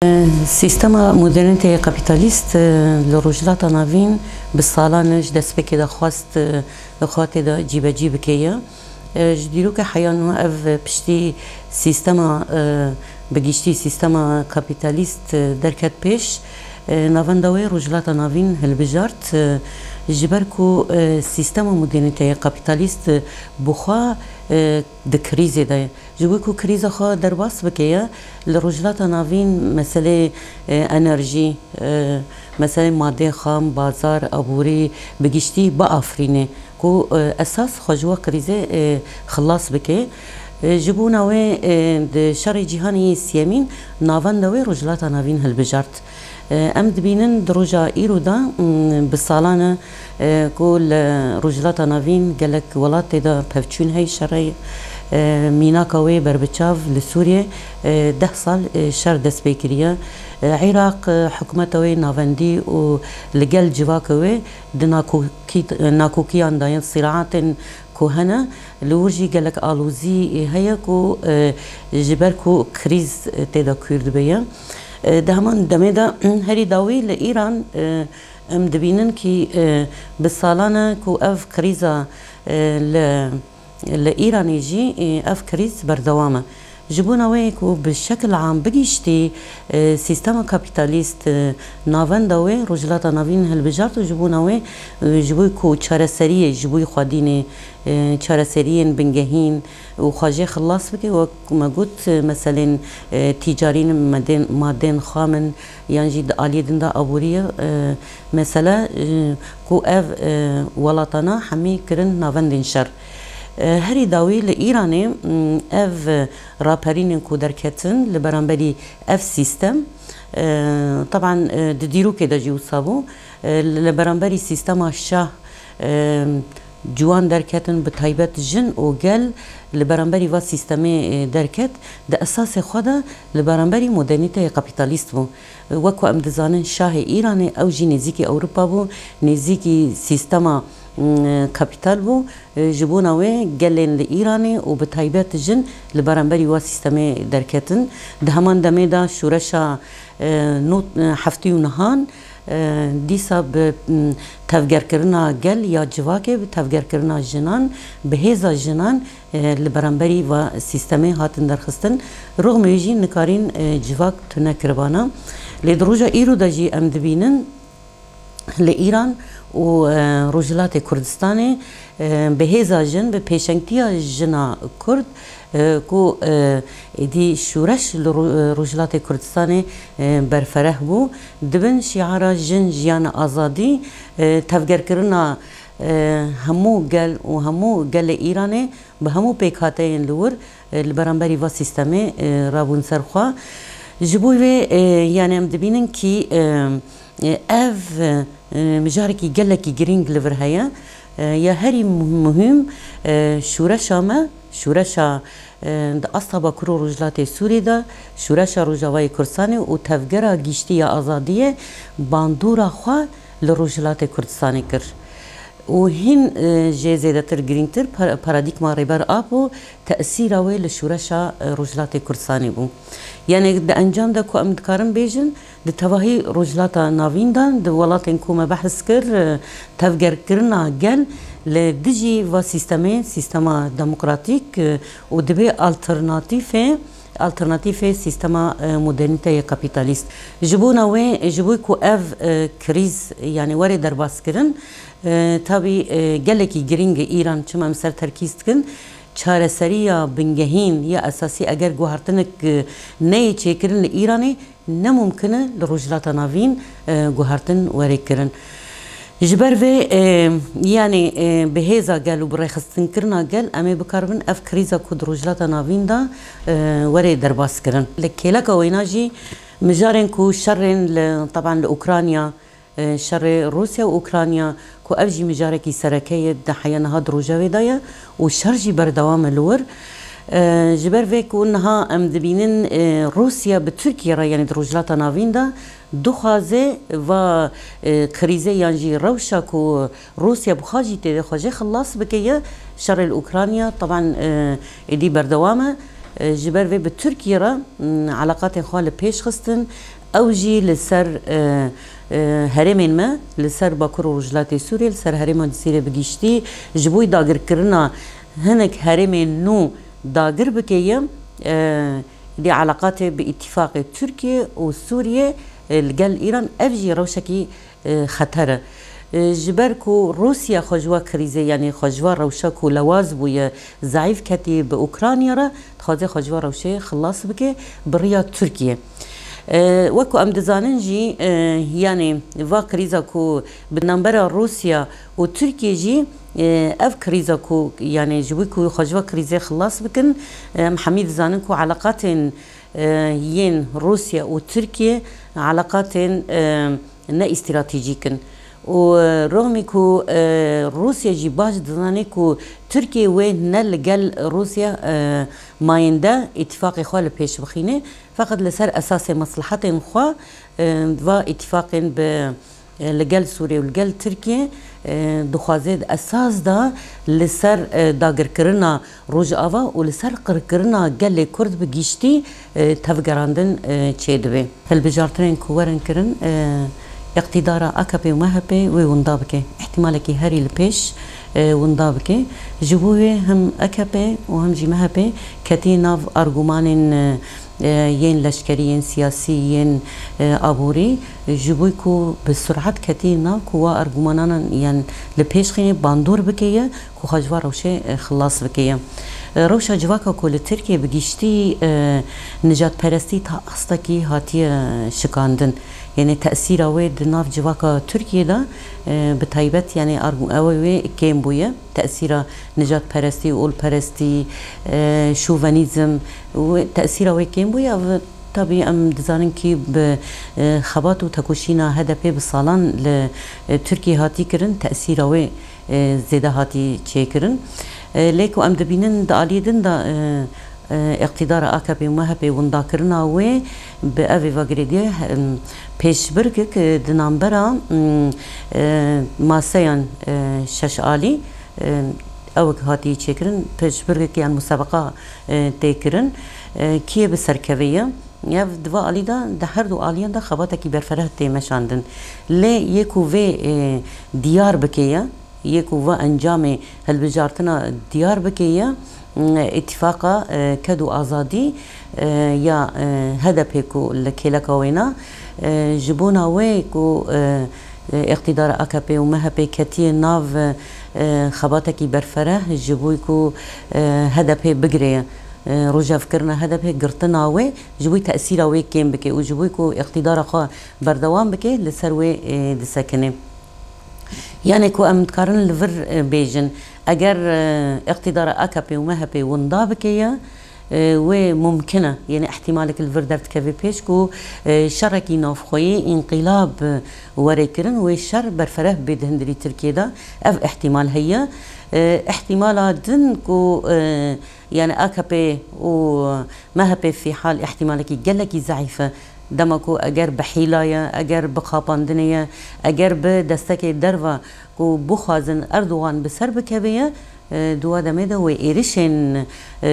سیستما مدرنیته کپیتالیست لروجلات ناوین بسالانش دست بکی دخواست دخواته دا جیب جیب کیه جدیرو که حیان و اف پشتی سیستما بگیشتی سیستما کپیتالیست درکت پیش ناوندوی روجلات ناوین هلبجارت جبر کو سیستما مدرنیته کپیتالیست بخوا د کریزه ده جوی کو کریزه خو در باس بکیه لروجلات ناوین مسئله انرژی مسئله ماده خام بازار عبوری بگیشتی با آفرینه کو اساس خجوه کریزه خلاص بکه جبو نوی د شر جهانی سیمین ناوندوی روجلات ناوین هلبجارت ام دبینن دروجا ایرو دا بسالانه کل روجلات ناوین گلک ولات دا پفچون هی شرعی میناکاوی بربچاو لسوریه 10 سال شر دست بکریه عراق حکومتوی ناوندی و لگل جواکوی ناکوکیان داین صراعات كوهنا لورجي قالك آلوزي هيا كو جبر كو كريز تيدا كورد بيا دهمان دميدا هري داوي لإيران ام دبينن كي بالصالانة كو اف كريزا لإيران يجي اف كريز بردوامة جبونا ويكو بشكل عام بقيشتي سيستما كابيتاليست نافن داوي رجلات نافين هالبجارت جبونا وي جبوي كو چارسريه جبوي خاديني چارسريين بنجهين وخاجي خلاص بكي وما قلت مثلا تجارين مادين خامن يعني جد آليدن دا أبورية مثلا كو اف ولاتنا حمي كرن نافن دنشر هری داوی لإيراني اف رابرين كو دركتن لبرانبري اف سيستم طبعا ديرو كده جيو صابو لبرانبري سيستم الشاه جوان دركتن بتايبت جن و قال لبرانبري و سيستمي دركت ده اساس خدا لبرانبري مدرنيته كابيتاليست بو وكو ام دزانن شاه إيراني او جي نزيكي اوروبا بو نزيكي سيستما كابيتال بو جبونا وي قالين لإيراني وبتايبات جن لبرانبري وا سيستمي دركتن دهمان دميدا شورشا نوت حفتي ونهان ديسا بتفجر كرنا قال يا جواكي بتفجر كرنا جنان بهذا جنان لبرانبري وا سيستمي هاتن درخستن رغم يجي نكارين جواك تنا كربانا لدروجا ايرو داجي ام دبينن لإيران و روجلات كردستاني بهذا جن بپیشنگتیا جنا كرد كو دي شورش روجلات كردستاني برفره بو دبن شعار جن جيان آزادي تفجر كرنا همو قال و همو قال إيراني بهمو بيكاتين لور البرانبري و سيستمي رابون سرخوا جبوي يعني ام دبينن كي اف مجاركي قالكي جرينج ليفر هيا يا هري مهم شورشا ما شورشا اصلا كرو رجلات سوري دا شورشا رجاوي كردستاني و تفجرا جيشتي ازاديه باندورا خوا لرجلات كردستاني كر و هين جي زيادتر جرينتر باراديكما ريبر ابو تاثير وي لشورشا رجلات كردستاني بو يعني د انجام دا كو امدكارن بيجن د تواهي رجلات ناوين دان د ولاتن كوما بحث كر تفجر كرنا قال لدجي و سيستما ديمقراطيك و دبي الترناتيف سيستما مدرنيته كابيتاليست جبونا وي جبوي كو اف كريز يعني وري درباس كرن تابي قالكي جرينج ايران چما مسر تركيز كن چارەسەریە بنگەهین یا ئەساسی ئەگەر گوهارتنێک نەیە چێکردن لە ئیرانی نەمومکنە لە ڕۆژهەڵاتە ناوین گوهارتن وەرێکردن ji ber vê yanî bihêza gel û birêxistinkirinna gel em ê bikarbin ev krîza ku di rojhilata navîn da werê derbas kirin li kêleka wêna jî mijarên ku şerên teban li Ukrayna شر روسيا وأوكرانيا كو أفجي مجاركي سركية دحيانها دروجة ودايا وشرجي بردوام الور جبر فيكو انها ام دبينن روسيا بتركيا يعني دروجلاتا نافين دا دخازه و كريزه يعني روشا كو روسيا بخاجي تي خاجي خلاص بكيه شر الأوكرانيا طبعا دي بردوامه جبر في بتركيا را علاقات خال پیش خستن او جي لسر هرمين ما لسر باكور وجلاتي سوريا لسر هرمان سيري بگيشتي جبوي داگر کرنا هنك هرمين نو داگر بكيم دي علاقات باتفاق تركيا وسوريا لقال ايران افجي روشكي خطره جبركو روسيا خجوا كريزه يعني خجوا روشكو لواز بويا ضعيف كتي باوكرانيا را تخازي خجوا روشه خلاص بكي بريا تركيا وكو ام دزاننجي يعني فا كريزا كو بنمبر روسيا وتركيا جي اف كريزا كو يعني جويكو خجوا كريزه خلاص بكن محمد زاننكو علاقات ين روسيا وتركيا علاقات نا استراتيجيكن ورغم كو روسيا جي باش دزاني كو تركيا وين نلقل روسيا مايندا اتفاق خوال بيش بخينه فقط لسر اساس مصلحات خوا و اتفاق ب لقل سوريا ولقل تركيا دخوازد اساس دا لسر داگر کرنا روج آوا و لسر قر کرنا قل کرد بگیشتی تفگراندن چه دوی هلبجارترین کوارن کرن اقتدار AKP ومهP ووندابكي احتمالك هاري البيش وندابكي جبوه هم AKP وهم جي مهP كتي ناف أرجومان ين لشكريين سياسيين أبوري جبويكو بسرعة كتي ناف كوا أرجومانانا يعني البيش خيني باندور بكيه كو خجوا روشة خلاص بكيه روشا جواكا كل تركيا بجيشتي نجات پرستی تا أصلكي هاتي شكاندن يعني تأثير ويد ناف جواكا تركيا دا بتايبت يعني أوي كيم بويا تأثير نجات پرستی أول پرستی شوفانيزم وتأثير وي كيم بويا طبعا ام دزانن كي بخبات وتكوشينا هدفي بصالان لتركيا هاتي كرن تأثير وي زيدا هاتي تشيكرن ليكو ام دبينن دا عليدن دا اقتدار AKP ومهP وندا كرنا و بأوي وغريدية پیش برگك دنامبرا ماسيان شش آلي اوك هاتي تشيكرن پیش برگك يعني مسابقة تيكرن كيه بسركوية ياف دوا آلي دا هر دو آليان دا خباتكي برفره تيمشاندن لي يكو في ديار بكيه يكو و انجام هالبجارتنا ديار بكيه اتفاقا كدو آزادي يا هدفكو لكيلكا وينا جبونا ويكو اقتدار AKP ومهP كتير ناف خباتكي برفره جبويكو هدفه بقريه رجع فكرنا هدفه قرطنا وي جبوي تأثيره وي كيم بكي وجبويكو اقتدار خا بردوام بكي لسروي دسكنه يعني كو ام تقارن لفر بيجن اگر اقتدار AKP ومهP وندابكيا وممكنه يعني احتمالك الفر درت كافي بيشكو شركي نافخوي انقلاب وريكرن والشر برفره بدهندري تركيا دا اف احتمال هي احتمالات دنكو يعني AKP ومهP في حال احتمالك جلكي ضعيفه دمكو اگر بحيلايا اگر بخاباندنيا اگر بدستك دروا كو بخازن اردوغان بسر بكبيه دوا دميدا و ايريشن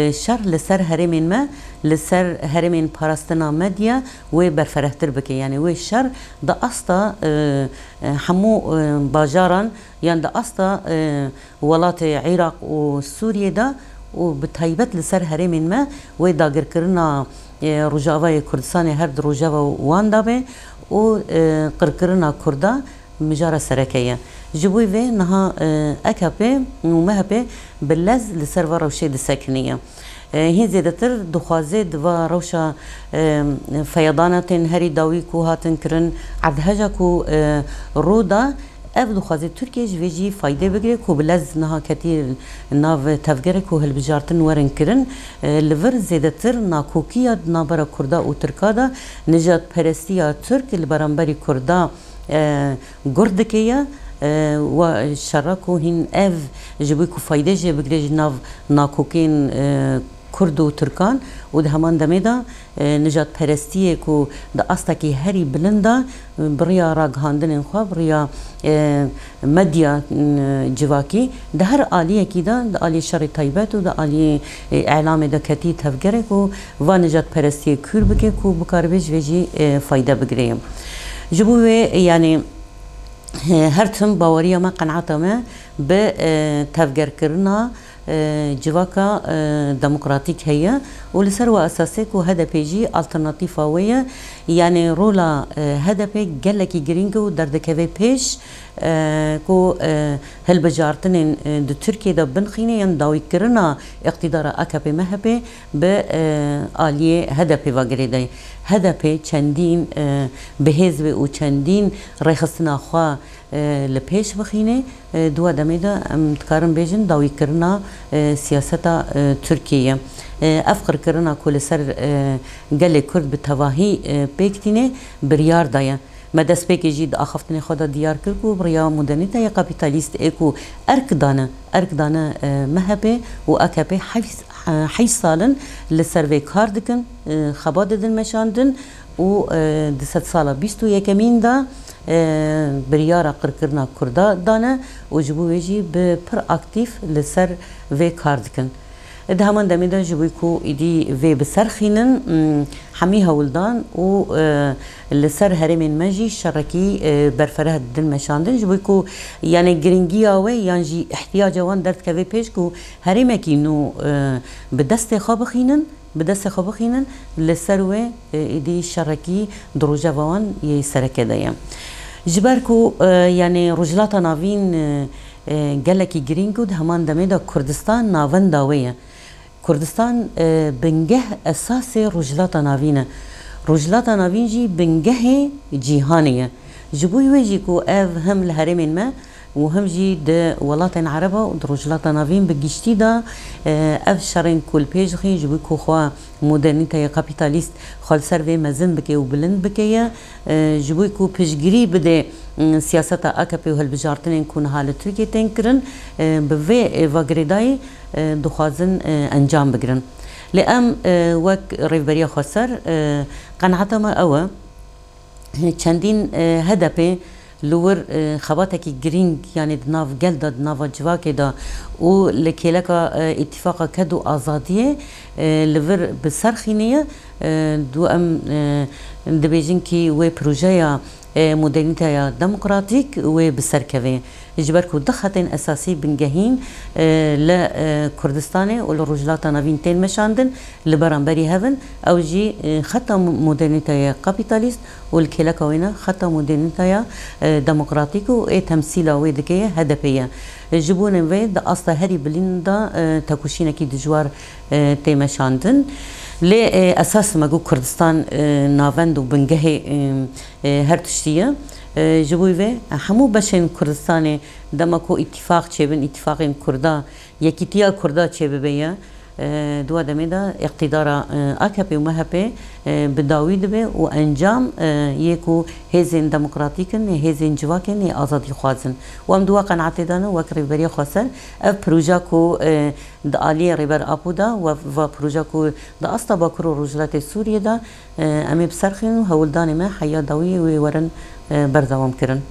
شر لسر هرمين ما لسر هرمين باراستنا مديا و برفرهتر بكي يعني و شر دا استا حمو باجاران يعني دا استا ولات عراق وسوريا دا وبتهيبت لسر هرمين ما و داگر كرنا روجاوا كردستان هر روجاوا وان دابه و قرقرنا كردا مجارة سركية جبوي في نها AKP ومهP باللز لسر روشة السكنية هي زيادتر دخوازي دوا روشة فيضانة هري داويكو هاتن كرن عدهجاكو رودا اف دخوازي تركيا جويجي فايدة بگري كو بلز نها كتير ناف تفجركو هالبجارتن ورن كرن لفر زيادتر ناكوكيا نابرا كردا و تركادا نجات پرستيا ترك البرانبري كردا گردكيا وشركو هن اف جبوكو فايدة جي بگري ناف ناكوكين کرد و ترکان و ده همان دمیدا نجات پرستیه کو ده استکی هری بلندا بریا راگهاندن خواه بریا مدیا جواکی ده هر آلیه کی ده آلیه شر طیبت و ده آلیه اعلام ده کتی تفگره کو و نجات پرستیه کور بکه کو بکار بیج ویجی فایده بگریم جبوه یعنی هر تم باوریا ما قناعتا ما به تفجر کرنا جواكا ديمقراطيك هي ولسر واساسي كو هدفي الترناتيفا ويا يعني رولا هدفي قالك جرينجو دردكافي بيش كو هالبجارتن دو تركيا دا بنخيني ينداوي كرنا اقتدار اكابي مهبي بآلية هدفي واغريداي هدفي چندين بهزب و چندين ريخستنا خوا لپیش بخینه دو آدمی دا تکارم بیشن داوی کرنا سیاستا ترکیه افقر کرنا کل سر گل کرد به تواهی پیکتینه بریار دایا مدرس پیک جید آخفتن خدا دیار کرد کو بریا مدرنیتا یا کپیتالیست ایکو ارک دانه مهبه و اکبه حی سالن لسر وی کار دکن خبا ددن مشاندن و دست سالا 21 دا بريارا قركرنا كردا دانا وجبو يجي ببر اكتيف لسر في كاردكن ده همان دميدا جبويكو ايدي في بسرخينن حميها ولدان و لسر هرمين ماجي شركي برفره دل مشاندن جبويكو يعني جرينجيا وي يعني احتياجا وان درد كافي بيشكو هرمكي نو بدست خابخينن بدست خابخينن لسر ايدي شركي دروجا وان يسركه دايم جبركو يعني رجلاتا نافين قالكي جرينجود همان دميدا كردستان نافن داوية كردستان بنجه أساسي رجلاتا نافينة رجلاتا نافين جي بنجه جيهانية جبوي ويجيكو هم الهرمين ما وهم جي د ولاتن عربة و رجلاتا نافين بجيشتي دا شرين كل بيج خي جبويكو خوا مدرنيتا يا كابيتاليست خال سر مزن بكي و بلند بكي جبويكو بيجگري بده سياستا اكبي و هالبجارتن يكون حال تركيا تنكرن بوي واغريداي دخوازن انجام بگرن لأم وك ريفبريا خسر قناعتا ما أوا چندين هدفي لور خباتك جرينج يعني دناف جلدا دناف جواكي دا و لكيلكا اتفاقا كدو آزادية لور بسرخينية دو ام دبيجين كي وي بروجيا مدرنيتا ديمقراطيك و بسركوي جبركو دخلتين اساسي بنجهين لكردستاني ولرجلاتا نافين تين مشاندن لبرانبري هفن او جي خطا مدرنيتا كابيتاليست والكيلكا وينا خطا مدرنيتا ديمقراطيك و تمثيلا ويدكيه هدفيه جبون وي دا اصلا هري بليندا تاكوشينا كي دجوار تيمشاندن لي اساس ماجو كردستان نافند وبنجهي هر تشتيه جبوي في همو بشين كردستاني دمكو اتفاق چبن اتفاق كردا يكيتيا كردا چببيا دو دميدا اقتدار اكبي ومهبي بداويد به وانجام يكو هزين ديمقراطيكن هزين جواكن ازادي خوازن وام دوا قناعت دانه وكري بري خسر اف بروجاكو د علي ريبر ابودا و بروجاكو د استا باكرو رجلات سوريا دا امي بسرخن هولدان ما حيا داوي ورن بردوام كرن